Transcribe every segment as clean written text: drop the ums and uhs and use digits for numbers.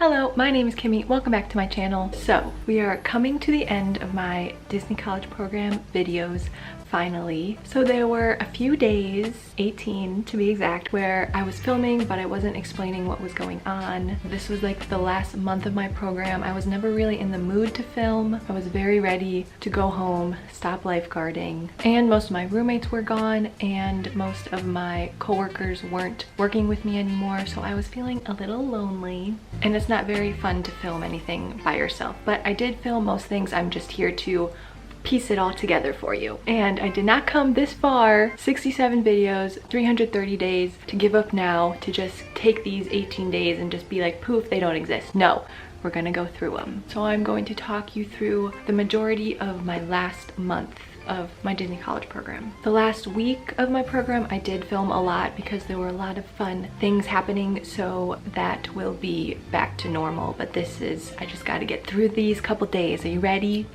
Hello, my name is Kimmy. Welcome back to my channel. So we are coming to the end of my Disney College Program videos finally. So there were a few days, 18 to be exact, where I was filming but I wasn't explaining what was going on. This was like the last month of my program. I was never really in the mood to film. I was very ready to go home, stop lifeguarding, and most of my roommates were gone and most of my coworkers weren't working with me anymore, so I was feeling a little lonely. And it's not very fun to film anything by yourself, but I did film most things. I'm just here to piece it all together for you. And I did not come this far, 67 videos, 330 days, to give up now, to just take these 18 days and just be like, poof, they don't exist. No, we're gonna go through them. So I'm going to talk you through the majority of my last month of my Disney College program. The last week of my program I did film a lot because there were a lot of fun things happening, so that will be back to normal. But this is, I just gotta get through these couple days. Are you ready?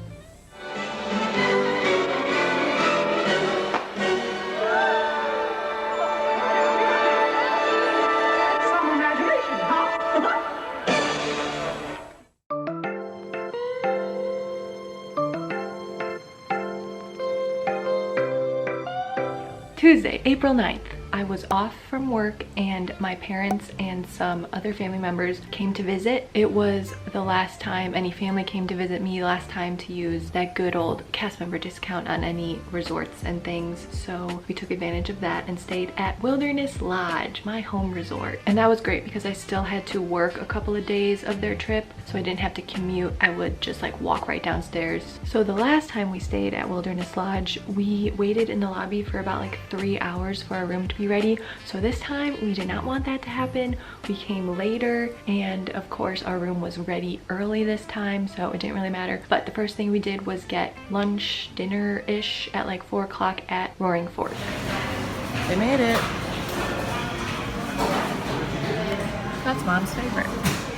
Tuesday, April 9th. I was off from work and my parents and some other family members came to visit. It was the last time any family came to visit me, last time to use that good old cast member discount on any resorts and things. So we took advantage of that and stayed at Wilderness Lodge, my home resort. And that was great because I still had to work a couple of days of their trip, so I didn't have to commute. I would just like walk right downstairs. So the last time we stayed at Wilderness Lodge, we waited in the lobby for about like 3 hours for our room to be ready. So this time we did not want that to happen. We came later and of course our room was ready early this time, so it didn't really matter. But the first thing we did was get lunch, dinner-ish at like 4 o'clock at Roaring Fork. They made it. That's Mom's favorite.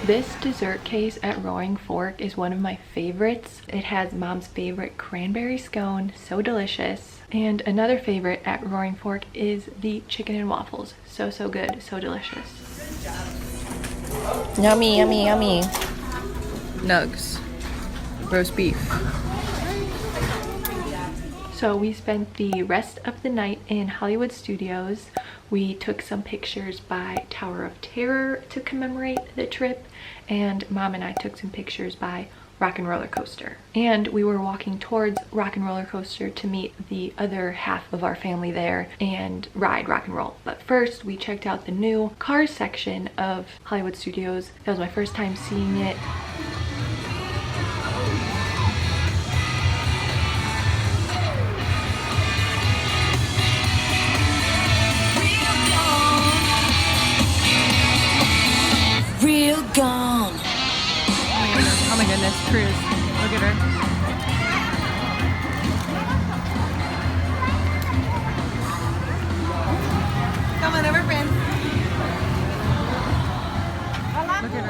This dessert case at Roaring Fork is one of my favorites. It has Mom's favorite cranberry scone, so delicious. And another favorite at Roaring Fork is the chicken and waffles. So good, so delicious. Yummy, yummy, yummy. Nugs. Roast beef. So we spent the rest of the night in Hollywood Studios. We took some pictures by Tower of Terror to commemorate the trip, and Mom and I took some pictures by Rock and Roller Coaster. And we were walking towards Rock and Roller Coaster to meet the other half of our family there and ride Rock and Roll. But first we checked out the new Cars section of Hollywood Studios. That was my first time seeing it. Real gone. Oh my goodness, Cruz. Look at her. Come on over, friends.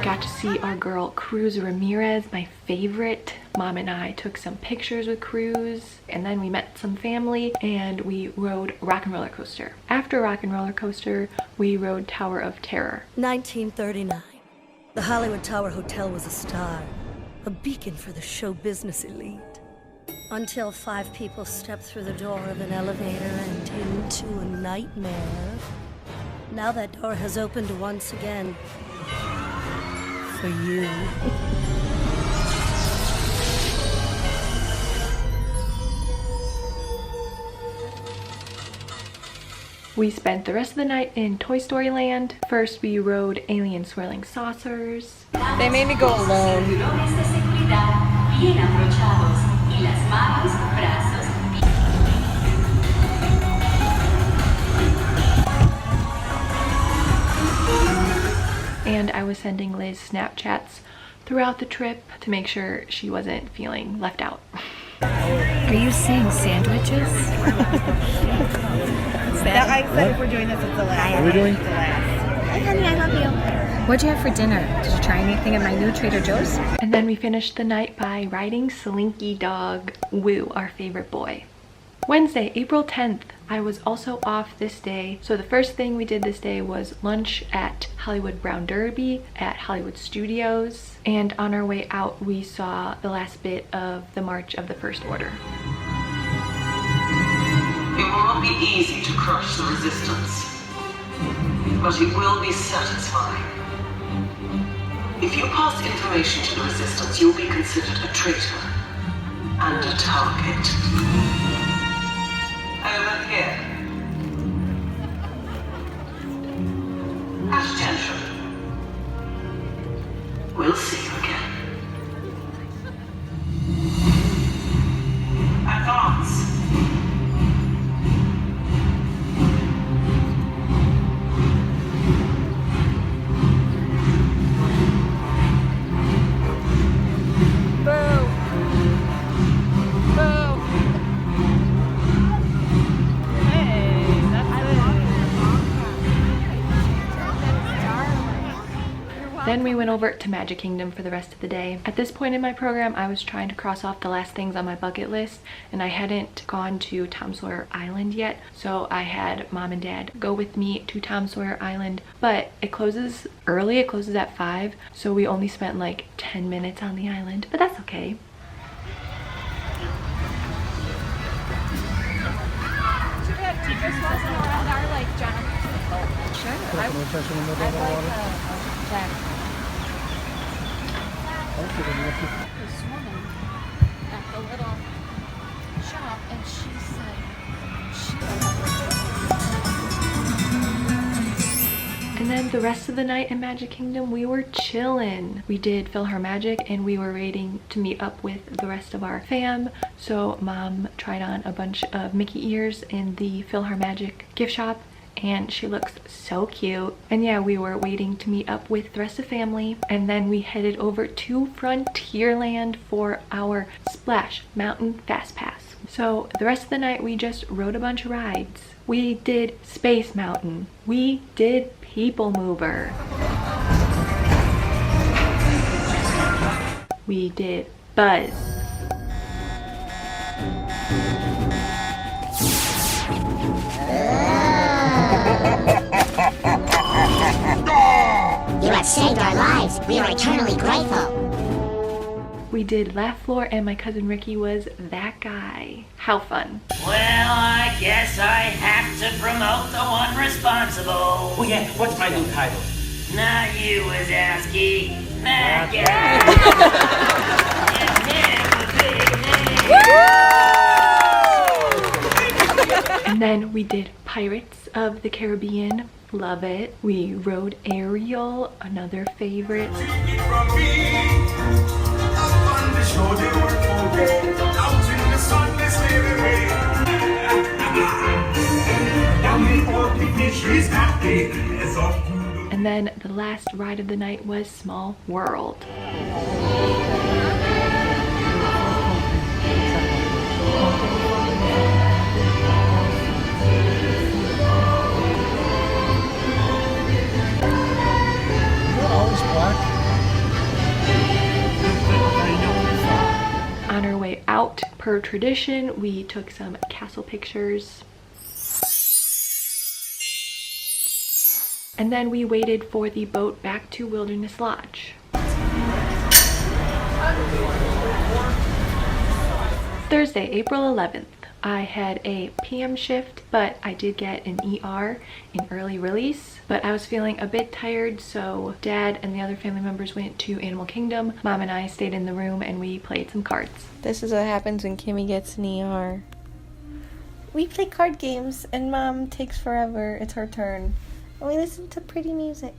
Got to see our girl Cruz Ramirez, my favorite. Mom and I took some pictures with Cruz, and then we met some family and we rode Rock and Roller Coaster. After Rock and Roller Coaster, we rode Tower of Terror. 1939. The Hollywood Tower Hotel was a star, a beacon for the show business elite. Until 5 people stepped through the door of an elevator and into a nightmare. Now that door has opened once again. For you. We spent the rest of the night in Toy Story Land. First we rode alien swirling saucers. They made me go alone. And I was sending Liz Snapchats throughout the trip to make sure she wasn't feeling left out. Are you saying sandwiches? I said if we're doing this, it's the last. What are we doing? Hi, honey, I love you. What'd you have for dinner? Did you try anything at my new Trader Joe's? And then we finished the night by riding Slinky Dog Woo, our favorite boy. Wednesday, April 10th. I was also off this day. So the first thing we did this day was lunch at Hollywood Brown Derby at Hollywood Studios. And on our way out, we saw the last bit of the March of the First Order. It will not be easy to crush the resistance, but it will be satisfying. If you pass information to the resistance, you'll be considered a traitor and a target. Over here. Attention. We'll see you again. Advance. Then we went over to Magic Kingdom for the rest of the day. At this point in my program, I was trying to cross off the last things on my bucket list, and I hadn't gone to Tom Sawyer Island yet, so I had Mom and Dad go with me to Tom Sawyer Island, but it closes early. It closes at 5, so we only spent like 10 minutes on the island, but that's okay. Too bad teachers wasn't around our like John. Sure. I'd like a black. Was swimming at the little shop, and she said And then the rest of the night in Magic Kingdom, we were chillin'. We did PhilharMagic, and we were waiting to meet up with the rest of our fam. So Mom tried on a bunch of Mickey ears in the PhilharMagic gift shop, and she looks so cute. And yeah, we were waiting to meet up with the rest of family, and then we headed over to Frontierland for our Splash Mountain Fast Pass. So the rest of the night we just rode a bunch of rides. We did Space Mountain, we did People Mover, we did Buzz, You have saved our lives. We are eternally grateful. we did Laugh Floor, and my cousin Ricky was that guy. How fun. Well, I guess I have to promote the one responsible. Oh yeah, what's my new title? Not you, Wazowski. That guy. And then we did Pirates of the Caribbean. Love it. We rode Ariel, another favorite. And then the last ride of the night was Small World. On our way out, per tradition, we took some castle pictures. And then we waited for the boat back to Wilderness Lodge. Thursday, April 11th. I had a PM shift, but I did get an ER, an early release. But I was feeling a bit tired, so Dad and the other family members went to Animal Kingdom. Mom and I stayed in the room and we played some cards. This is what happens when Kimmy gets an ER. We play card games and Mom takes forever. It's her turn. And we listen to pretty music.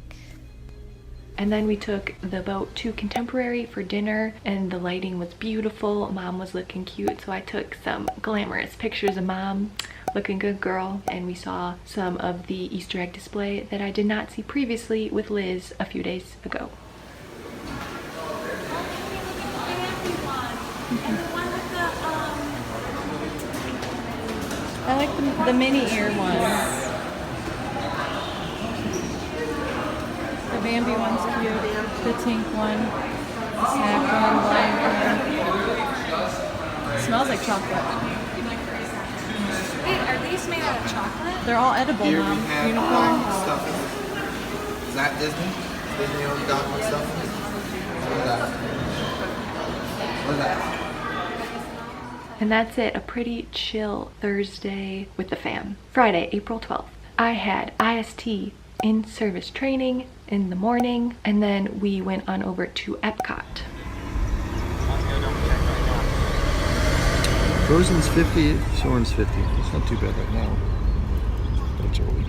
And then we took the boat to Contemporary for dinner, and the lighting was beautiful. Mom was looking cute, so I took some glamorous pictures of Mom looking good girl. And we saw some of the Easter egg display that I did not see previously with Liz a few days ago. I like the mini ear ones. The Bambi one's cute. The pink one. The snack one. It smells like chocolate. these made out of chocolate? They're all edible, Here Mom. we have Unicorn. stuffing. Is that Disney? Disney owned Dogwood stuffing? What is that? What is that? And that's it, a pretty chill Thursday with the fam. Friday, April 12th, I had IST in-service training in the morning, and then we went on over to Epcot. Frozen's 50, Soarin's 50. It's not too bad right now. But it's early.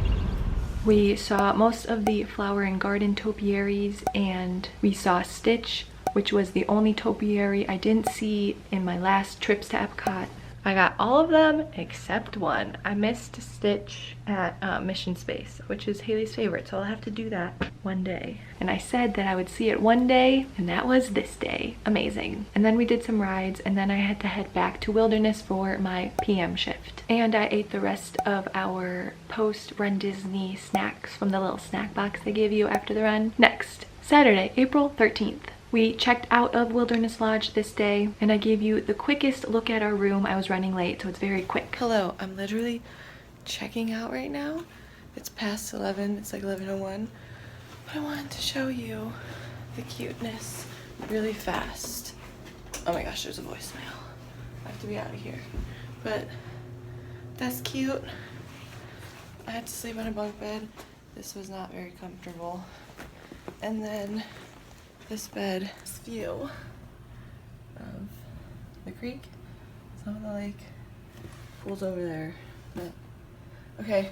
We saw most of the flower and garden topiaries, and we saw Stitch, which was the only topiary I didn't see in my last trips to Epcot. I got all of them except one. I missed Stitch at Mission Space, which is Haley's favorite, so I'll have to do that one day. And I said that I would see it one day, and that was this day. Amazing. And then we did some rides, and then I had to head back to Wilderness for my PM shift. And I ate the rest of our post-Run Disney snacks from the little snack box they give you after the run. Next, Saturday, April 13th. We checked out of Wilderness Lodge this day, and I gave you the quickest look at our room. I was running late, so it's very quick. Hello, I'm literally checking out right now. It's past 11, it's like 11:01. But I wanted to show you the cuteness really fast. Oh my gosh, there's a voicemail. I have to be out of here. But that's cute. I had to sleep on a bunk bed. This was not very comfortable. And then this bed, this view of the creek, some of the lake, pool's over there. But, okay,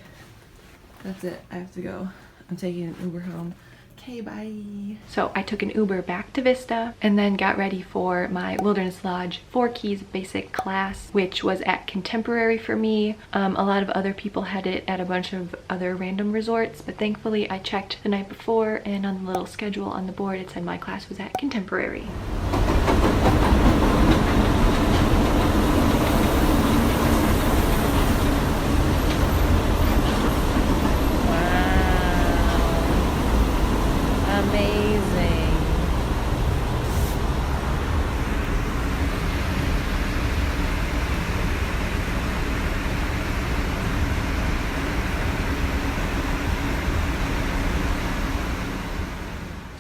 that's it. I have to go. I'm taking an Uber home. Okay, bye. So I took an Uber back to Vista and then got ready for my Wilderness Lodge 4 Keys basic class, which was at Contemporary for me. A lot of other people had it at a bunch of other random resorts, but thankfully I checked the night before, and on the little schedule on the board it said my class was at Contemporary.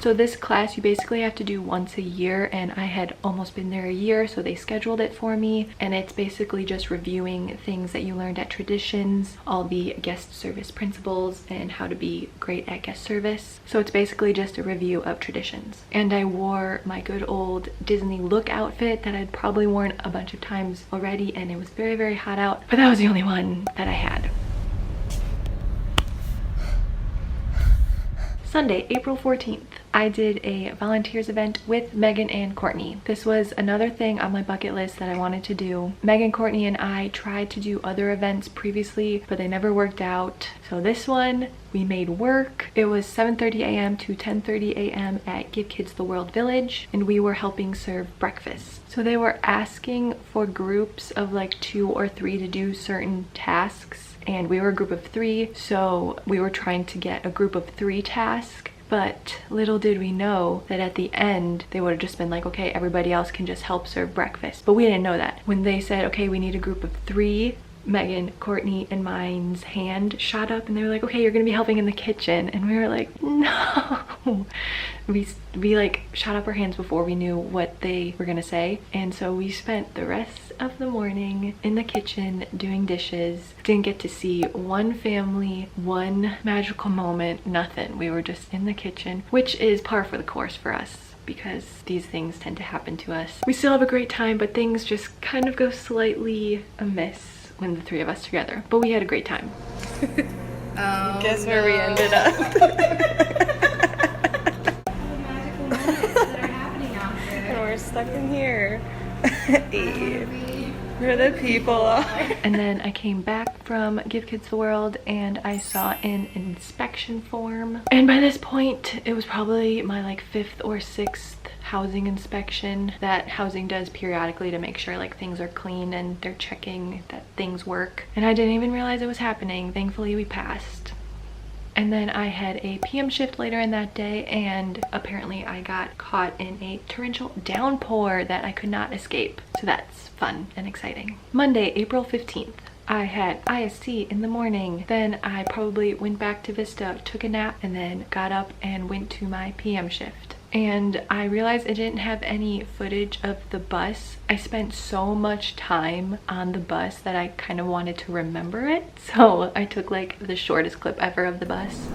So this class you basically have to do once a year, and I had almost been there a year, so they scheduled it for me, and it's basically just reviewing things that you learned at Traditions, all the guest service principles, and how to be great at guest service. So it's basically just a review of Traditions. And I wore my good old Disney look outfit that I'd probably worn a bunch of times already, and it was very, very hot out, but that was the only one that I had. Sunday, April 14th. I did a VoluntEARS event with Megan and Courtney. This was another thing on my bucket list that I wanted to do. Megan, Courtney, and I tried to do other events previously, but they never worked out. So this one, we made work. It was 7:30 a.m. to 10:30 a.m. at Give Kids the World Village, and we were helping serve breakfast. So they were asking for groups of like 2 or 3 to do certain tasks, and we were a group of 3, so we were trying to get a group of 3 task. But little did we know that at the end they would have just been like, okay, everybody else can just help serve breakfast. But we didn't know that. When they said, okay, we need a group of 3, Megan, Courtney, and mine's hand shot up, and they were like, okay, you're gonna be helping in the kitchen. And we were like, no. We like shot up our hands before we knew what they were gonna say. And so we spent the rest of the morning in the kitchen doing dishes. Didn't get to see one family, one magical moment, nothing. We were just in the kitchen, which is par for the course for us, because these things tend to happen to us. We still have a great time, but things just kind of go slightly amiss when the 3 of us together. But we had a great time. Guess where we ended up. And we're stuck in here. Where the people are. And then I came back from Give Kids the World and I saw an inspection form. And by this point, it was probably my like 5th or 6th housing inspection that housing does periodically to make sure like things are clean and they're checking that things work. And I didn't even realize it was happening. Thankfully we passed. And then I had a PM shift later in that day, and apparently I got caught in a torrential downpour that I could not escape. So that's fun and exciting. Monday, April 15th. I had IST in the morning. Then I probably went back to Vista, took a nap, and then got up and went to my PM shift. And I realized I didn't have any footage of the bus. I spent so much time on the bus that I kind of wanted to remember it. So I took like the shortest clip ever of the bus.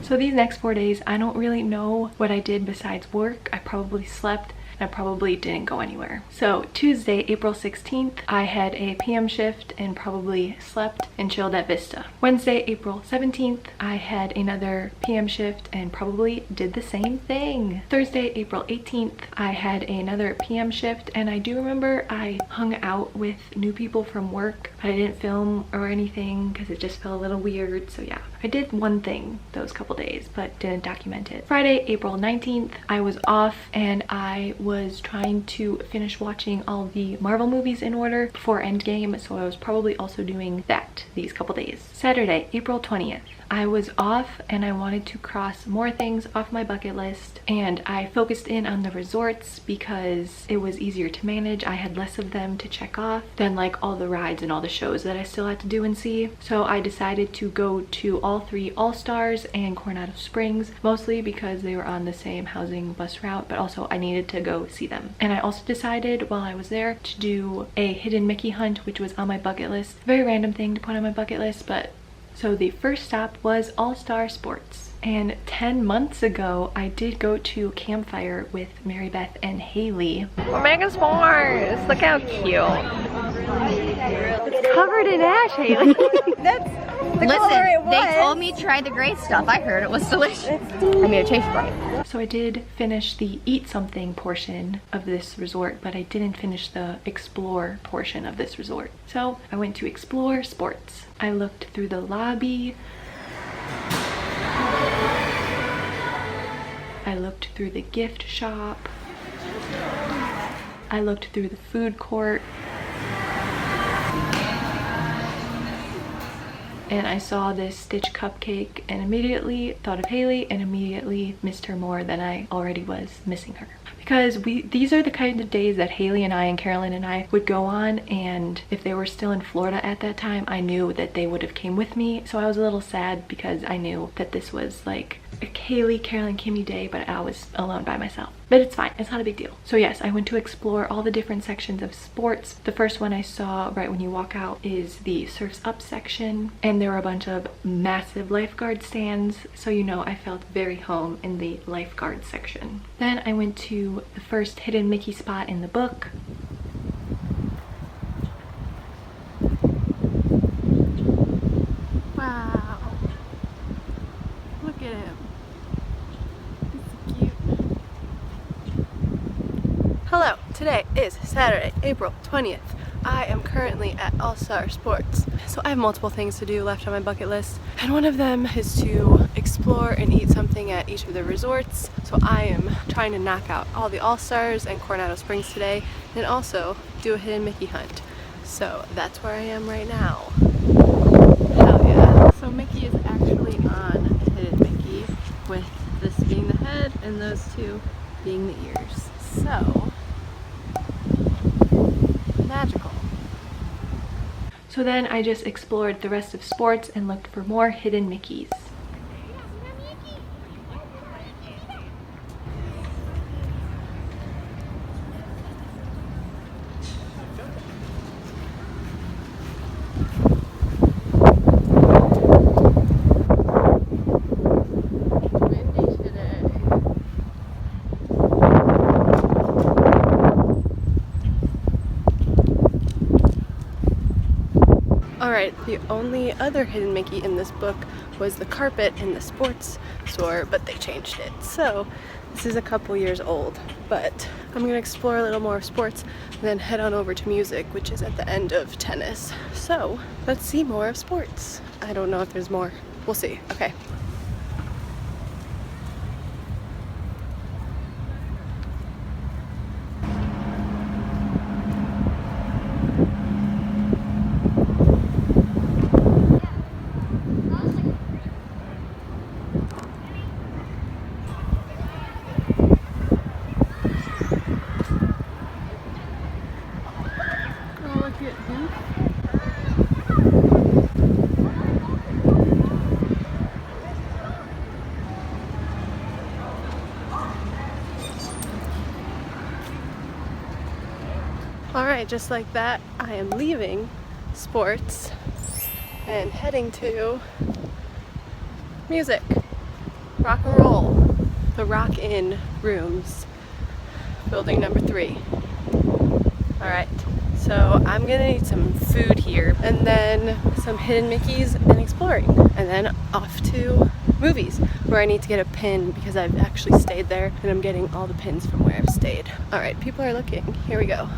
So these next 4 days, I don't really know what I did besides work. I probably slept. I probably didn't go anywhere. So Tuesday, April 16th, I had a PM shift and probably slept and chilled at Vista. Wednesday, April 17th, I had another PM shift and probably did the same thing. Thursday, April 18th, I had another PM shift, and I do remember I hung out with new people from work, but I didn't film or anything because it just felt a little weird. So yeah, I did one thing those couple days, but didn't document it. Friday, April 19th, I was off and I was trying to finish watching all the Marvel movies in order before Endgame, so I was probably also doing that these couple days. Saturday, April 20th, I was off and I wanted to cross more things off my bucket list, and I focused in on the resorts because it was easier to manage. I had less of them to check off than like all the rides and all the shows that I still had to do and see. So I decided to go to all three All-Stars and Coronado Springs, mostly because they were on the same housing bus route, but also I needed to go see them. And I also decided while I was there to do a hidden Mickey hunt, which was on my bucket list. Very random thing to put on my bucket list, but so the first stop was All-Star Sports. And 10 months ago, I did go to Campfire with Mary Beth and Haley. We're making s'mores! Look how cute. It's covered in ash, Haley. That's the color it was. They told me try the gray stuff. I heard it was delicious. I mean, it tastes right. So I did finish the eat something portion of this resort, but I didn't finish the explore portion of this resort. So I went to Explore Sports. I looked through the lobby. I looked through the gift shop. I looked through the food court. And I saw this Stitch cupcake and immediately thought of Haley and immediately missed her more than I already was missing her. Because these are the kind of days that Haley and I and Carolyn and I would go on, and if they were still in Florida at that time, I knew that they would have came with me. So I was a little sad because I knew that this was like a Haley, Carolyn, Kimmy day, but I was alone by myself. But it's fine, it's not a big deal. So yes, I went to explore all the different sections of sports. The first one I saw right when you walk out is the Surf's Up section, and there were a bunch of massive lifeguard stands, so you know I felt very home in the lifeguard section. Then I went to the first hidden Mickey spot in the book. Wow. Look at him. He's cute. Hello, today is Saturday, April 20th. I am currently at All-Star Sports. So I have multiple things to do left on my bucket list, and one of them is to explore and eat something at each of the resorts. So I am trying to knock out all the All-Stars and Coronado Springs today, and also do a hidden Mickey hunt. So that's where I am right now. Hell yeah. So Mickey is actually on hidden Mickey, with this being the head and those two being the ears. So magical. So then I just explored the rest of sports and looked for more hidden Mickeys. Alright, the only other hidden Mickey in this book was the carpet in the sports store, but they changed it. So this is a couple years old, but I'm gonna explore a little more of sports and then head on over to music, which is at the end of tennis. So let's see more of sports. I don't know if there's more. We'll see. Okay. Alright, just like that, I am leaving sports and heading to music, rock and roll, the Rock Inn rooms, building number 3. Alright, so I'm gonna need some food here, and then some hidden Mickeys and exploring, and then off to movies, where I need to get a pin because I've actually stayed there, and I'm getting all the pins from where I've stayed. Alright, people are looking. Here we go.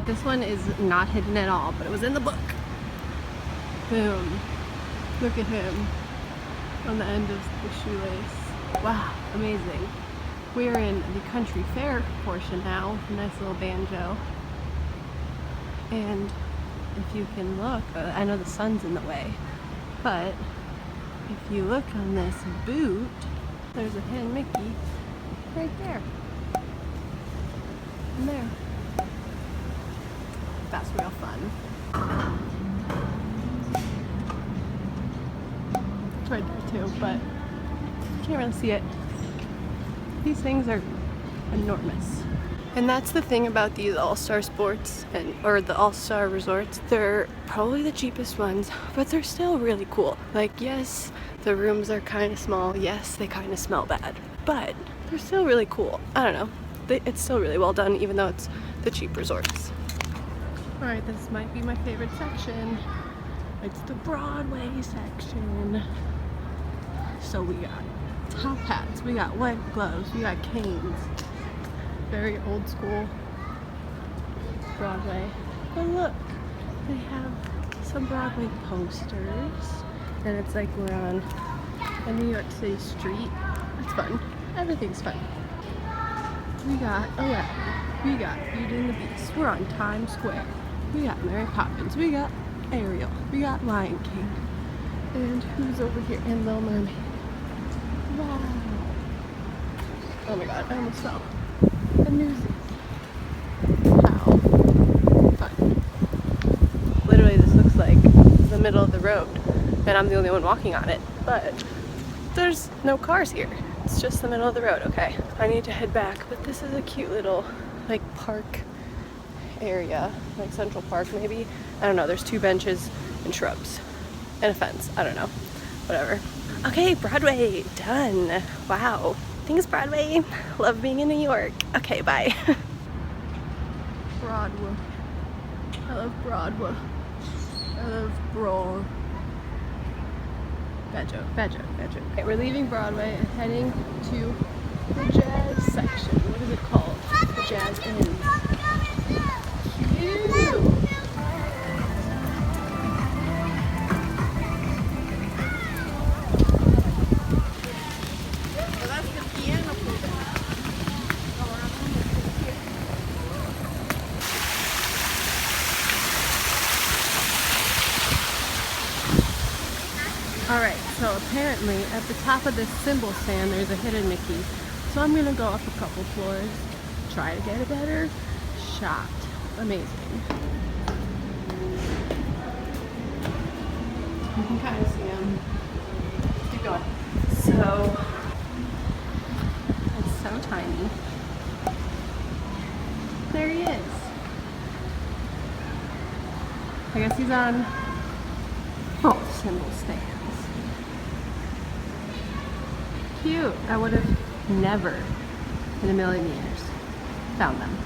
This one is not hidden at all, but it was in the book. Boom. Look at him on the end of the shoelace. Wow, amazing. We're in the country fair portion now. A nice little banjo. And if you can look, I know the sun's in the way, but if you look on this boot, there's a hidden Mickey right there. And there. That's real fun. It's right there too, but you can't really see it. These things are enormous. And that's the thing about these all-star sports or the all-star resorts. They're probably the cheapest ones, but they're still really cool. Like, yes, the rooms are kind of small. Yes, they kind of smell bad, but they're still really cool. I don't know. It's still really well done, even though it's the cheap resorts. Alright, this might be my favorite section. It's the Broadway section. So we got top hats, we got white gloves, we got canes. Very old school Broadway. But look, they have some Broadway posters. And it's like we're on a New York City street. It's fun. Everything's fun. We got Aladdin. We got Beauty and the Beast. We're on Times Square. We got Mary Poppins, we got Ariel, we got Lion King, and who's over here? And Little Mermaid. Wow. Oh my god, I almost fell. A newsie. Wow. Fun. Literally, this looks like the middle of the road, and I'm the only one walking on it, but there's no cars here. It's just the middle of the road, okay. I need to head back, but this is a cute little, like, park area, like Central Park maybe. I don't know, there's 2 benches and shrubs and a fence. I don't know, whatever. Okay, Broadway, done. Wow, thanks Broadway. Love being in New York. Okay, bye. Broadway. I love Broadway. I love Broad. Bad joke, bad joke, bad joke. Okay, we're leaving Broadway and heading to the jazz section. What is it called? The Jazz Inn. Alright, so apparently at the top of this cymbal stand there's a hidden Mickey. So I'm gonna go up a couple floors, try to get a better shot. Amazing. You can kind of see him. Keep going. So, it's so tiny. There he is. I guess he's on both cymbal stands. Cute. I would have never in a million years found them.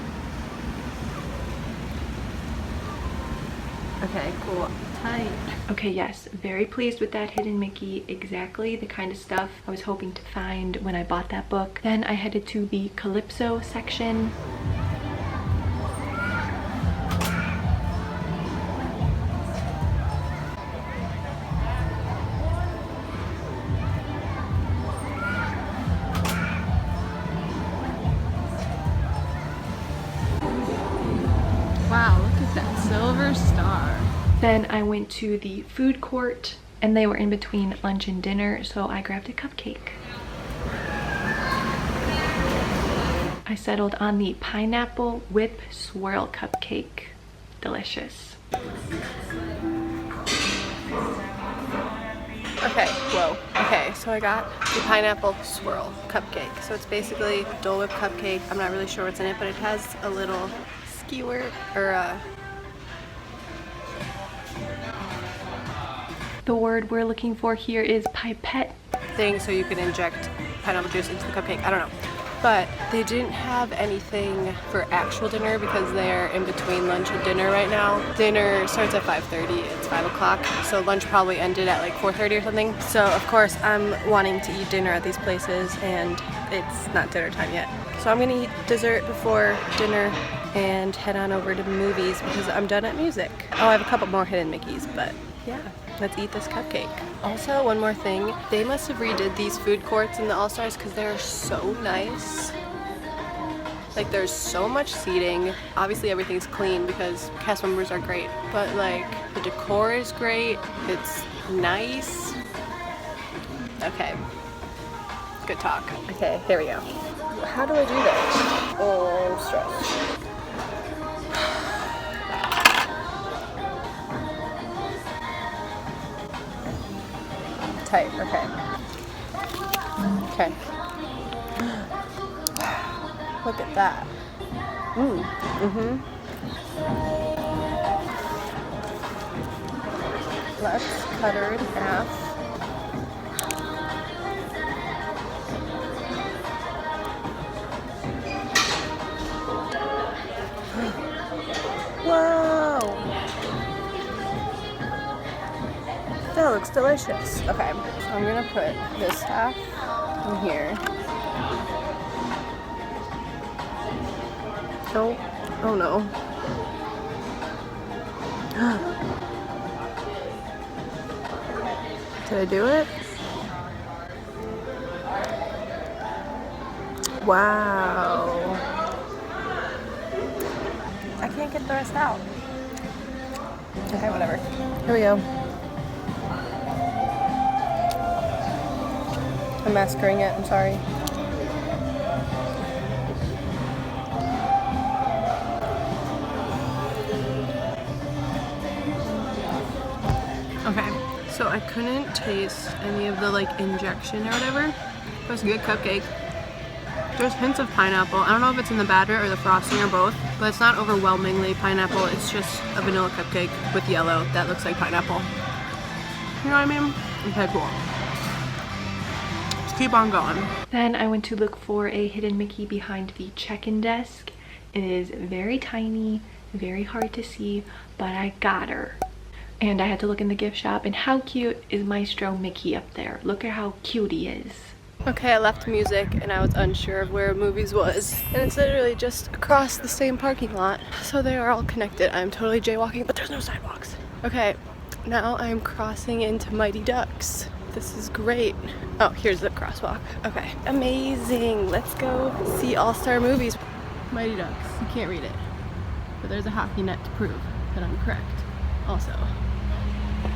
Okay, cool. Tight. Okay, yes, very pleased with that hidden Mickey. Exactly the kind of stuff I was hoping to find when I bought that book. Then I headed to the Calypso section. Wow, look at that silver star. Then I went to the food court and they were in between lunch and dinner, so I grabbed a cupcake. I settled on the pineapple whip swirl cupcake. Delicious. Okay, whoa. Okay, so I got the pineapple swirl cupcake. So it's basically Dole Whip cupcake. I'm not really sure what's in it, but it has a little skewer or a... The word we're looking for here is pipette. Thing so you can inject pineapple juice into the cupcake. I don't know. But they didn't have anything for actual dinner because they're in between lunch and dinner right now. Dinner starts at 5:30, it's 5 o'clock, so lunch probably ended at like 4:30 or something. So of course I'm wanting to eat dinner at these places and it's not dinner time yet. So I'm gonna eat dessert before dinner and head on over to movies because I'm done at music. Oh, I have a couple more hidden Mickeys, but yeah. Let's eat this cupcake. Also, one more thing. They must have redid these food courts in the All-Stars because they're so nice. Like, there's so much seating. Obviously, everything's clean because cast members are great. But, like, the decor is great. It's nice. Okay. Good talk. Okay, here we go. How do I do this? Oh, I'm stressed. Tight, okay. Okay. Look at that. Let's cut her in half. Whoa! That looks delicious. Okay, so I'm gonna put this half in here. Oh, oh no. Did I do it? Wow. I can't get the rest out. Okay, whatever. Here we go. I'm massacring it, I'm sorry. Okay, so I couldn't taste any of the like injection or whatever. It was a good cupcake. There's hints of pineapple. I don't know if it's in the batter or the frosting or both, but it's not overwhelmingly pineapple. It's just a vanilla cupcake with yellow that looks like pineapple. You know what I mean? Okay, cool. Keep on going. Then I went to look for a hidden Mickey behind the check-in desk. It is very tiny, very hard to see, but I got her. And I had to look in the gift shop, and how cute is Maestro Mickey up there? Look at how cute he is. Okay, I left music and I was unsure of where movies was. And it's literally just across the same parking lot. So they are all connected. I'm totally jaywalking, but there's no sidewalks. Okay, now I'm crossing into Mighty Ducks. This is great. Oh, here's the crosswalk. Okay, amazing. Let's go see All-Star movies. Mighty Ducks, you can't read it, but there's a hockey net to prove that I'm correct. Also,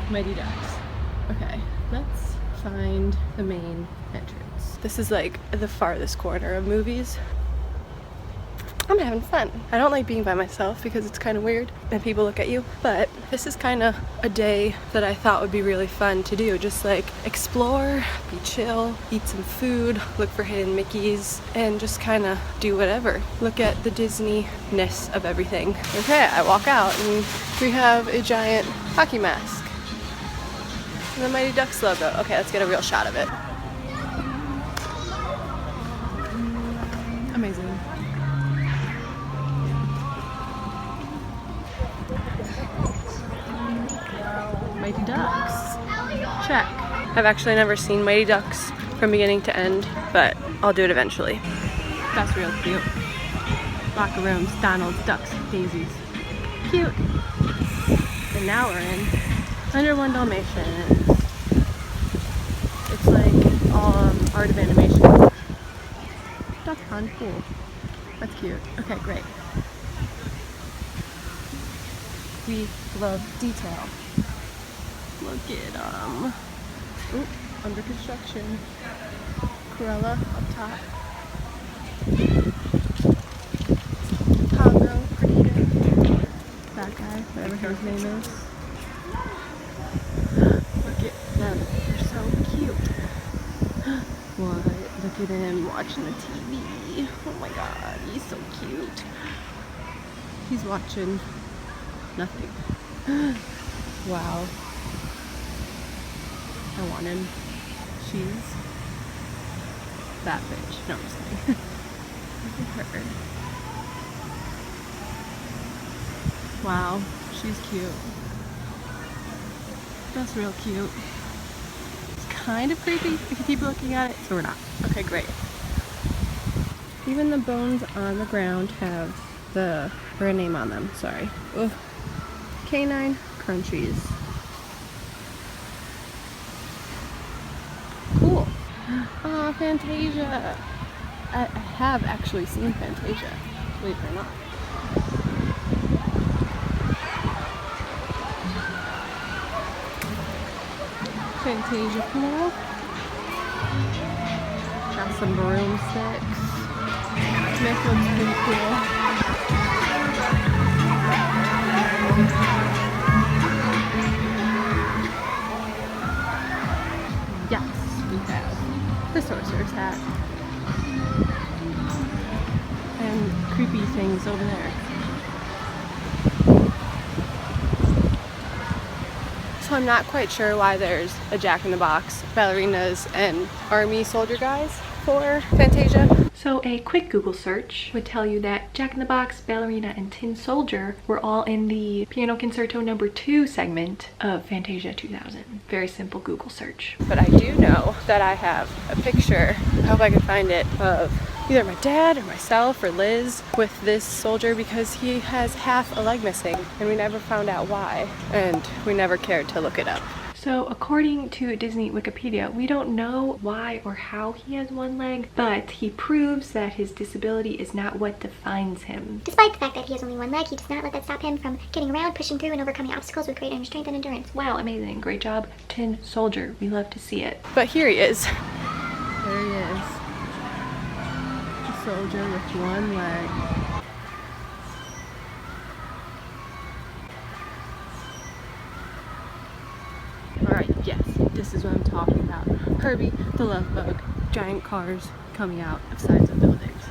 Mighty Ducks. Okay, let's find the main entrance. This is like the farthest corner of movies. I'm having fun. I don't like being by myself because it's kind of weird and people look at you, but this is kind of a day that I thought would be really fun to do. Just like explore, be chill, eat some food, look for hidden Mickeys, and just kind of do whatever. Look at the Disney-ness of everything. Okay, I walk out and we have a giant hockey mask and the Mighty Ducks logo. Okay, let's get a real shot of it. Amazing. Mighty Ducks. Check. I've actually never seen Mighty Ducks from beginning to end, but I'll do it eventually. That's real cute. Locker rooms, Donald's, ducks, daisies. Cute. And now we're in Under One Dalmatians. It's like art of animation. Duck pond, cool. That's cute. Okay, great. We love detail. Look at them. Oop, under construction. Corella up top. Congo, Grenada. That guy, whatever his name is. Look at them. They're so cute. What? Look at him watching the TV. Oh my god, he's so cute. He's watching nothing. Wow. I want him. She's that bitch. No, I'm just kidding. Look at her. Wow, she's cute. That's real cute. It's kind of creepy if you keep looking at it, so we're not. Okay, great. Even the bones on the ground have the brand name on them. Sorry. Ugh. Canine Crunchies. Cool. Oh, Fantasia. I have actually seen Fantasia, believe it or not. Fantasia pool. Got some broomsticks. This looks pretty cool. Yes, we have the sorcerer's hat. And creepy things over there. So I'm not quite sure why there's a Jack-in-the-Box, ballerinas, and army soldier guys for Fantasia. So a quick Google search would tell you that Jack-in-the-Box, ballerina, and tin soldier were all in the Piano Concerto No. 2 segment of Fantasia 2000. Very simple Google search. But I do know that I have a picture, I hope I can find it, of either my dad or myself or Liz with this soldier because he has half a leg missing and we never found out why and we never cared to look it up. So according to Disney Wikipedia, we don't know why or how he has one leg, but he proves that his disability is not what defines him. Despite the fact that he has only one leg, he does not let that stop him from getting around, pushing through, and overcoming obstacles with great inner strength and endurance. Wow, amazing. Great job, Tin Soldier. We love to see it. But here he is. There he is. A soldier with one leg. Alright, yes, this is what I'm talking about. Herbie the Love Bug. Giant cars coming out of sides of buildings.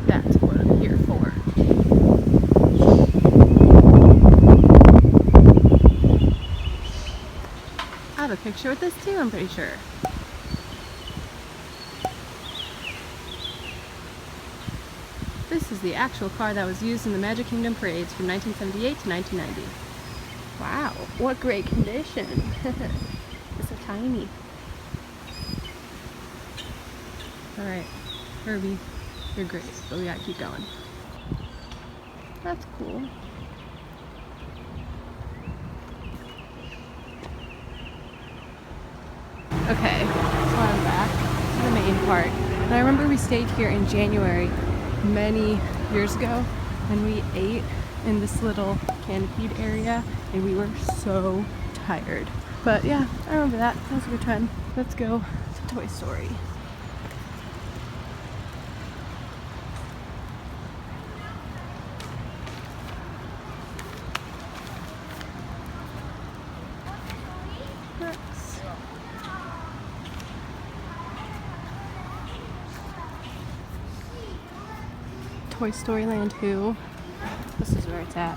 That's what I'm here for. I have a picture with this too, I'm pretty sure. This is the actual car that was used in the Magic Kingdom parades from 1978 to 1990. Wow, what great condition. It's so tiny. Alright, Herbie, you're great, but we gotta keep going. That's cool. Okay, so I'm back to the main part. And I remember we stayed here in January many years ago and we ate in this little canopied area and we were so tired. But yeah, I remember that. That was a good time. Let's go to Toy Story. Toy Story Land 2. This is where it's at.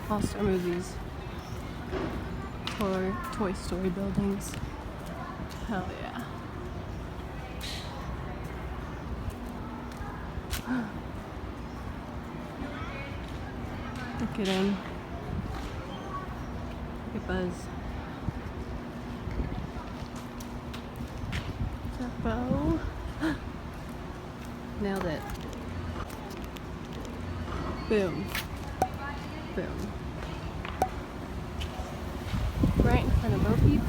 All-Star Movies. Toy Story buildings. Hell yeah. Look at him. Look at Buzz. Is that Bo? Nailed it. Boom. Boom. Right in front of Bo Peep.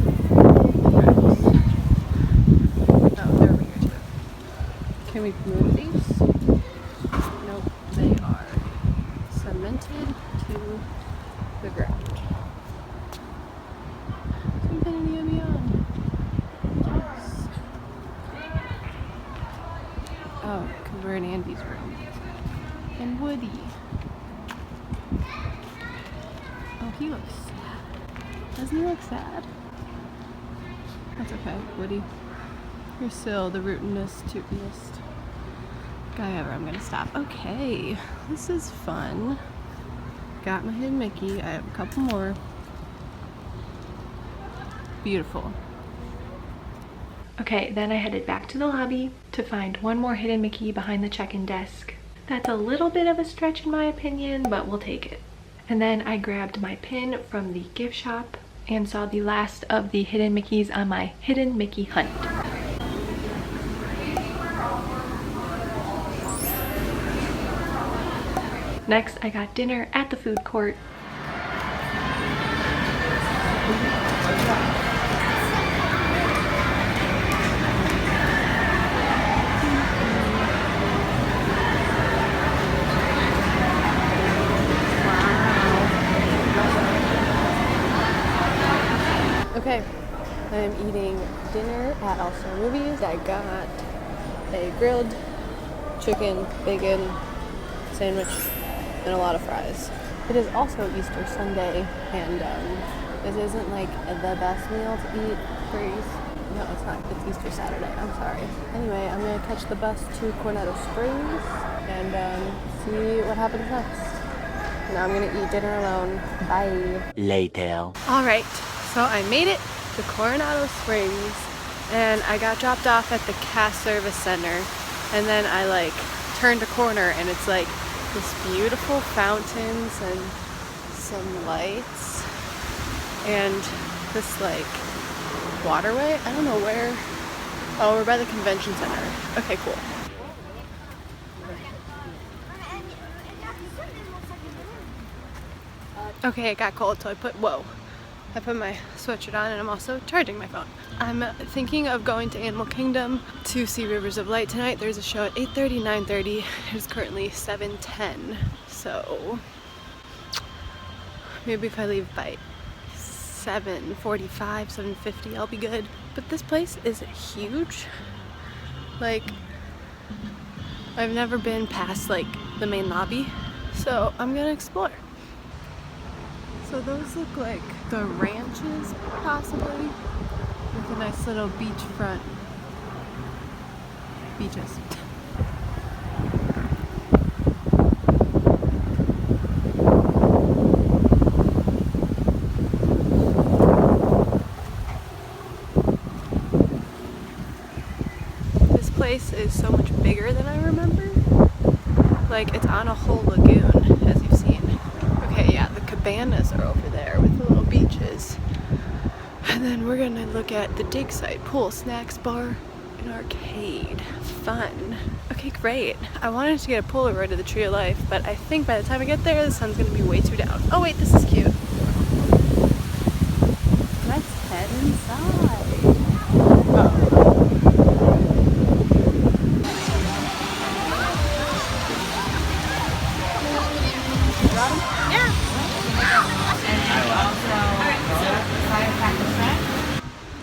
Oh, they're over here too. Can we move these? Nope, they are cemented to the ground. infinity and beyond. Yes. Oh, because we're in Andy's room. And Woody. Oh, he looks sad. Doesn't he look sad? That's okay, Woody. You're still the rootinest, tootinest guy ever. I'm gonna stop. Okay, this is fun. Got my hidden Mickey. I have a couple more. Beautiful. Okay, then I headed back to the lobby to find one more hidden Mickey behind the check-in desk. That's a little bit of a stretch in my opinion, but we'll take it. And then I grabbed my pin from the gift shop and saw the last of the hidden Mickeys on my hidden Mickey hunt. Next, I got dinner at the food court. Okay, I'm eating dinner at Also Movies. I got a grilled chicken, bacon sandwich, and a lot of fries. It is also Easter Sunday, and this isn't like the best meal to eat for Easter. No, it's not. It's Easter Saturday. I'm sorry. Anyway, I'm gonna catch the bus to Coronado Springs and see what happens next. Now I'm gonna eat dinner alone. Bye. Later. All right, so I made it to Coronado Springs, and I got dropped off at the Cast Service Center, and then I like turned a corner, and it's like this beautiful fountains and some lights and this like waterway. I don't know where. Oh, we're by the convention center. Okay, cool. Okay, it got cold, so I put my sweatshirt on, and I'm also charging my phone. I'm thinking of going to Animal Kingdom to see Rivers of Light tonight. There's a show at 8:30, 9:30. It's currently 7:10, so maybe if I leave by 7:45, 7:50, I'll be good. But this place is huge. Like, I've never been past like the main lobby, so I'm gonna explore. So those look like the ranches, possibly, with a nice little beachfront beaches. This place is so much bigger than I remember. Like, it's on a whole lagoon, as you've seen. Okay, yeah, the cabanas are over there with the little beaches. And then we're gonna look at the dig site, pool, snacks bar, and arcade. Fun. Okay, great. I wanted to get a Polaroid of the Tree of Life, but I think by the time I get there, the sun's gonna be way too down. Oh wait, this is cute. Let's head inside. Oh.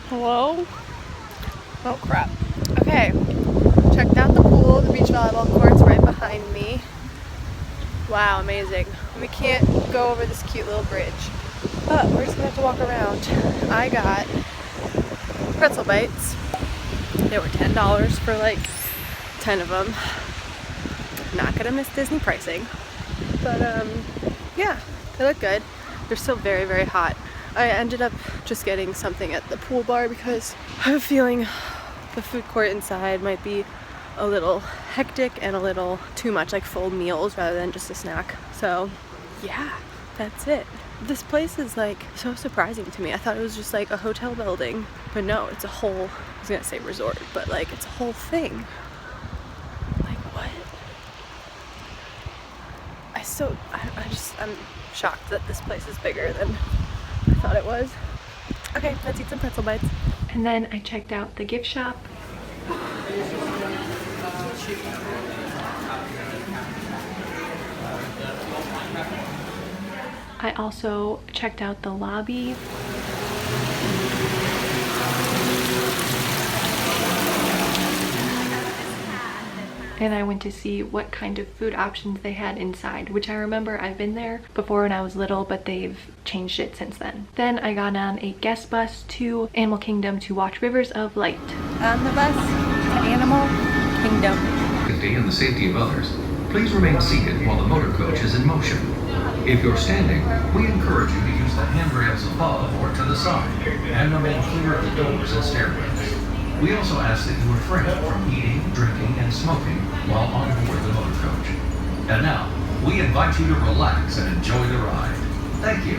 Hello? Oh crap. Okay, checked out the pool, the beach volleyball court's right behind me. Wow, amazing. We can't go over this cute little bridge, but we're just gonna have to walk around. I got pretzel bites. They were $10 for like 10 of them. Not gonna miss Disney pricing, but yeah, they look good. They're still very, very hot. I ended up just getting something at the pool bar because I have a feeling the food court inside might be a little hectic and a little too much, like full meals rather than just a snack. So yeah, that's it. This place is like so surprising to me. I thought it was just like a hotel building, but no, it's a whole, I was gonna say resort, but like it's a whole thing. Like what? I'm shocked that this place is bigger than I thought it was. Okay, let's eat some pretzel bites. And then I checked out the gift shop. I also checked out the lobby. and I went to see what kind of food options they had inside, which I remember I've been there before when I was little, but they've changed it since then. Then I got on a guest bus to Animal Kingdom to watch Rivers of Light. On the bus to Animal Kingdom. And the safety of others, please remain seated while the motor coach is in motion. If you're standing, we encourage you to use the handrails above or to the side and remain clear of the doors and stairways. We also ask that you refrain from eating, drinking, and smoking while on board the motor coach. And now, we invite you to relax and enjoy the ride. Thank you.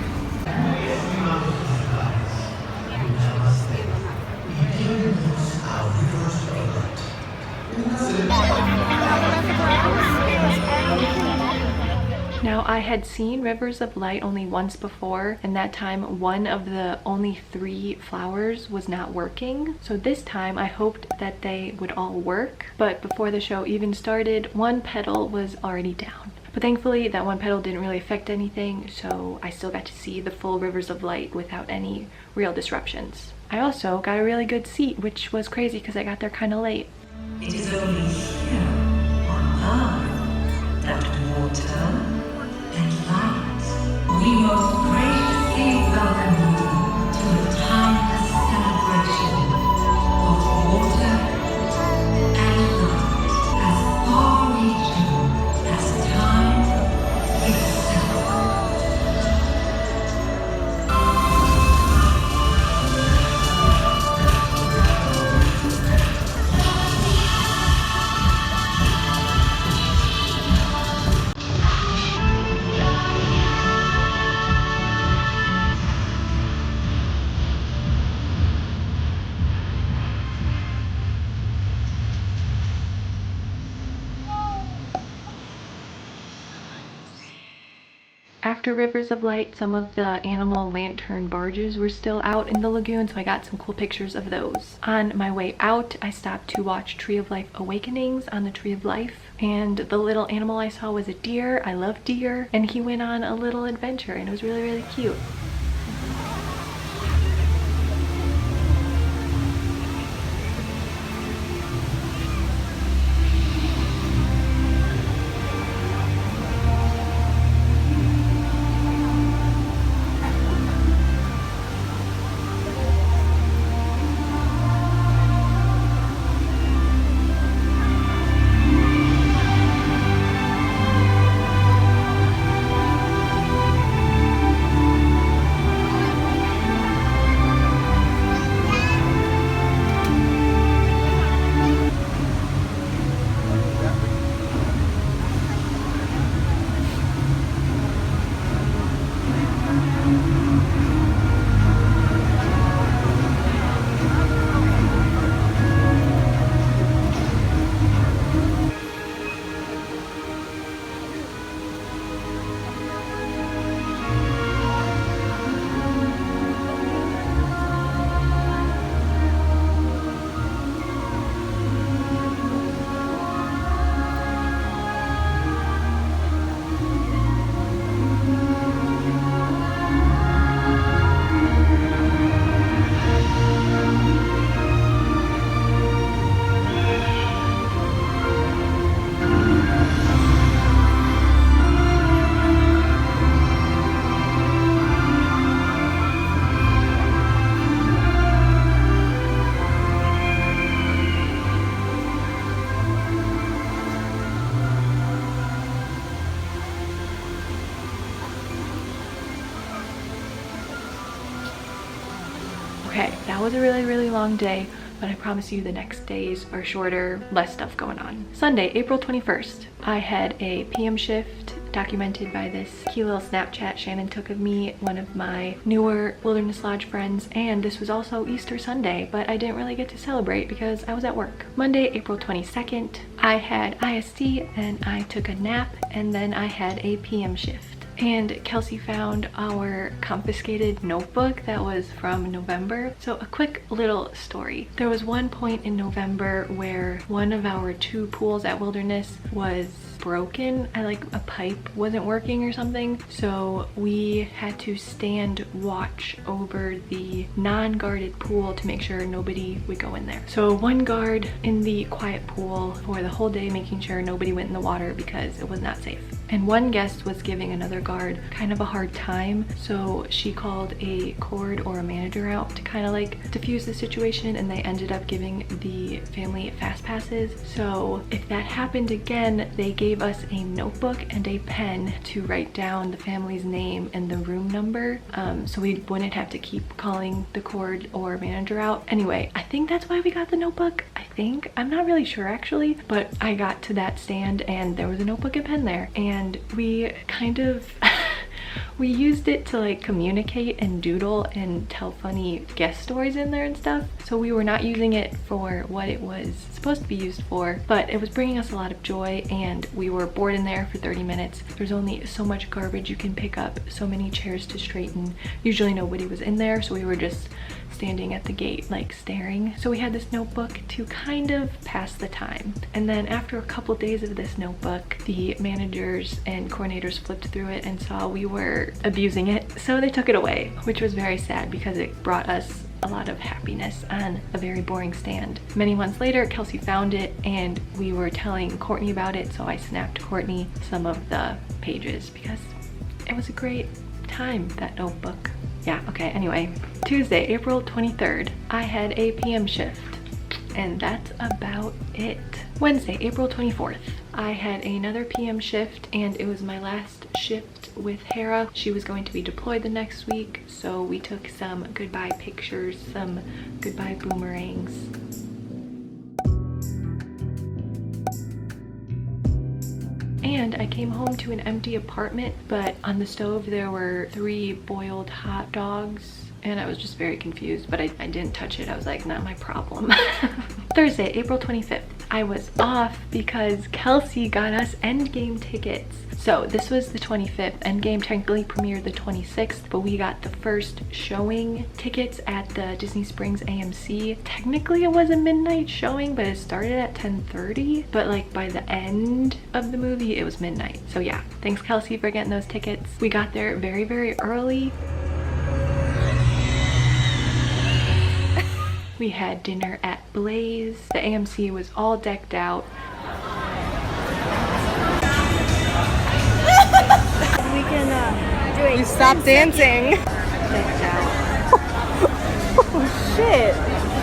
Now, I had seen Rivers of Light only once before, and that time one of the only 3 flowers was not working. So this time I hoped that they would all work, but before the show even started, one petal was already down. But thankfully that one petal didn't really affect anything, so I still got to see the full Rivers of Light without any real disruptions. I also got a really good seat, which was crazy because I got there kind of late. It is only here on Earth that water and light. We most gratefully welcome you to a timeless celebration of water and light, as far-reaching as time itself. After Rivers of Light, some of the animal lantern barges were still out in the lagoon, so I got some cool pictures of those. On my way out, I stopped to watch Tree of Life Awakenings on the Tree of Life, and the little animal I saw was a deer. I love deer, and he went on a little adventure, and it was really, really cute. Okay, that was a really, really long day, but I promise you the next days are shorter, less stuff going on. Sunday, April 21st, I had a PM shift documented by this cute little Snapchat Shannon took of me, one of my newer Wilderness Lodge friends, and this was also Easter Sunday, but I didn't really get to celebrate because I was at work. Monday, April 22nd, I had IST and I took a nap, and then I had a PM shift. and Kelsey found our confiscated notebook that was from November. So a quick little story. There was one point in November where one of our 2 pools at Wilderness was broken. Like a pipe wasn't working or something, so we had to stand watch over the non-guarded pool to make sure nobody would go in there. So one guard in the quiet pool for the whole day, making sure nobody went in the water because it was not safe. And one guest was giving another guard kind of a hard time, so she called a cord or a manager out to kind of like diffuse the situation, and they ended up giving the family fast passes. So if that happened again, they gave us a notebook and a pen to write down the family's name and the room number, so we wouldn't have to keep calling the cord or manager out. Anyway, I think that's why we got the notebook. I'm not really sure actually, but I got to that stand and there was a notebook and pen there, and we kind of we used it to like communicate and doodle and tell funny guest stories in there and stuff. So we were not using it for what it was supposed to be used for, but it was bringing us a lot of joy, and we were bored in there for 30 minutes. There's only so much garbage you can pick up, so many chairs to straighten. Usually nobody was in there, so we were just standing at the gate like staring. So we had this notebook to kind of pass the time. And then after a couple days of this notebook, the managers and coordinators flipped through it and saw we were abusing it, so they took it away, which was very sad because it brought us a lot of happiness on a very boring stand. Many months later, Kelsey found it and we were telling Courtney about it, so I snapped Courtney some of the pages because it was a great time, that notebook. Yeah, okay, anyway. Tuesday, April 23rd, I had a PM shift, and that's about it. Wednesday, April 24th, I had another PM shift, and it was my last shift with Hera. She was going to be deployed the next week, so we took some goodbye pictures, some goodbye boomerangs. And I came home to an empty apartment, but on the stove there were 3 boiled hot dogs, and I was just very confused, but I didn't touch it. I was like, not my problem. Thursday, April 25th, I was off because Kelsey got us Endgame tickets. So this was the 25th. Endgame technically premiered the 26th, but we got the first showing tickets at the Disney Springs AMC. Technically it was a midnight showing, but it started at 10:30, but like by the end of the movie it was midnight. So yeah, thanks Kelsey for getting those tickets. We got there very, very early. We had dinner at Blaze. The AMC was all decked out. We can do it. You stop dancing. Decked out. Oh shit.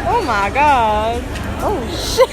Oh my god. Oh shit.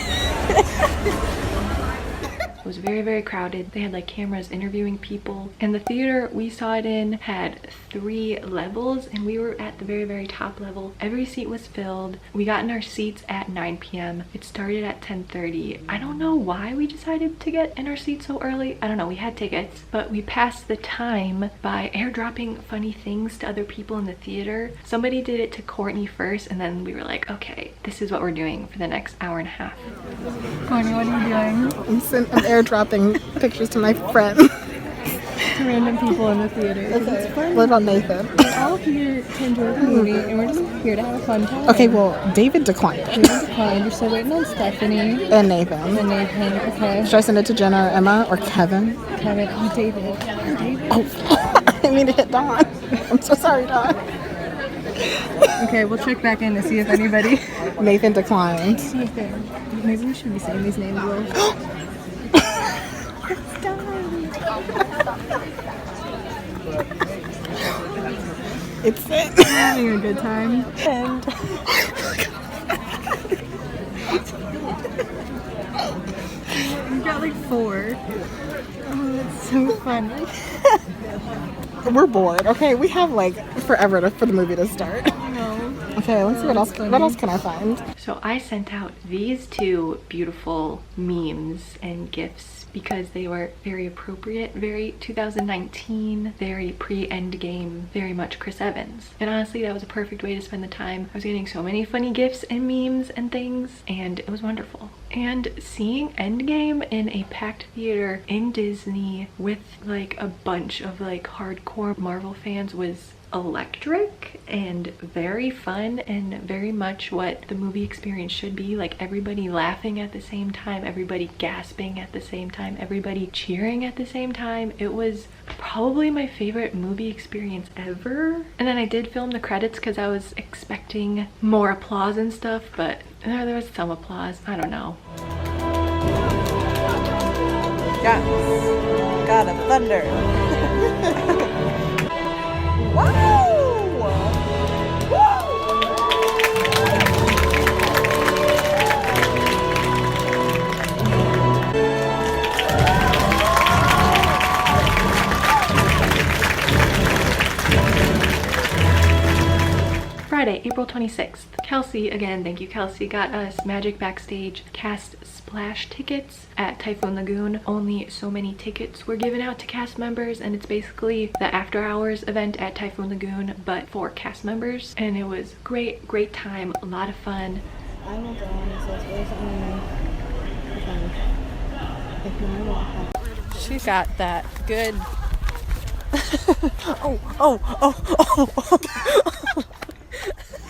It was very, very crowded. They had like cameras interviewing people, and the theater we saw it in had 3 levels, and we were at the very, very top level. Every seat was filled. We got in our seats at 9 p.m. It started at 10:30. I don't know why we decided to get in our seats so early. I don't know, we had tickets, but we passed the time by airdropping funny things to other people in the theater. Somebody did it to Courtney first, and then we were like, okay, this is what we're doing for the next hour and a half. Courtney, what are you doing? I'm airdropping pictures to my friends. To random people in the theater. Okay. What about Nathan? We're all here to enjoy the movie, and we're just here to have a fun time. Okay, well, David declined. David declined. You're still waiting on Stephanie. And Nathan. And Nathan, okay. Should I send it to Jenna or Emma or Kevin? Kevin. Oh, David. David. Oh, I didn't mean to hit Dawn. I'm so sorry, Dawn. Okay, we'll check back in to see if anybody... Nathan declined. Nathan. Maybe we should be saying these names, Will. It's having a good time. And we've got like 4. Oh, that's so fun. We're bored. Okay, we have like forever for the movie to start. No. Okay, let's see what else. What else can I find? So I sent out these 2 beautiful memes and gifs because they were very appropriate, very 2019, very pre-Endgame, very much Chris Evans. And honestly, that was a perfect way to spend the time. I was getting so many funny gifs and memes and things, and it was wonderful. And seeing Endgame in a packed theater in Disney with like a bunch of like hardcore Marvel fans was electric and very fun and very much what the movie experience should be. Like everybody laughing at the same time, everybody gasping at the same time, everybody cheering at the same time. It was probably my favorite movie experience ever. And then I did film the credits because I was expecting more applause and stuff, but there was some applause. I don't know. Yes. God of Thunder. Wow! Friday, April 26th. Kelsey, again, thank you Kelsey, got us Magic Backstage Cast Splash tickets at Typhoon Lagoon. Only so many tickets were given out to cast members, and it's basically the after hours event at Typhoon Lagoon, but for cast members. And it was great time, a lot of fun. I want the one that says, she got that good.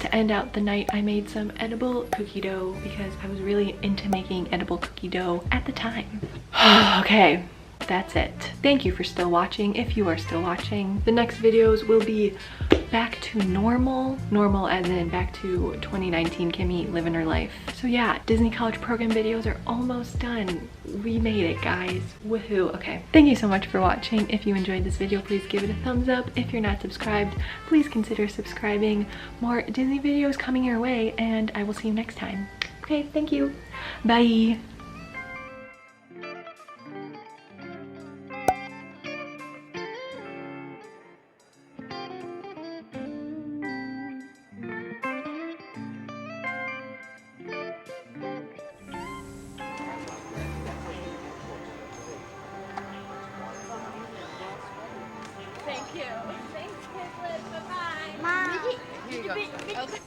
To end out the night, I made some edible cookie dough because I was really into making edible cookie dough at the time. Okay, that's it. Thank you for still watching, if you are still watching. The next videos will be back to normal as in back to 2019 Kimmy living her life. So yeah, Disney College Program videos are almost done. We made it, guys. Woohoo. Okay, thank you so much for watching. If you enjoyed this video, please give it a thumbs up. If you're not subscribed, please consider subscribing. More Disney videos coming your way, and I will see you next time. Okay, thank you. Bye. Thank you. Thanks, Kiplet. Bye-bye. Mom. Here you go. Okay.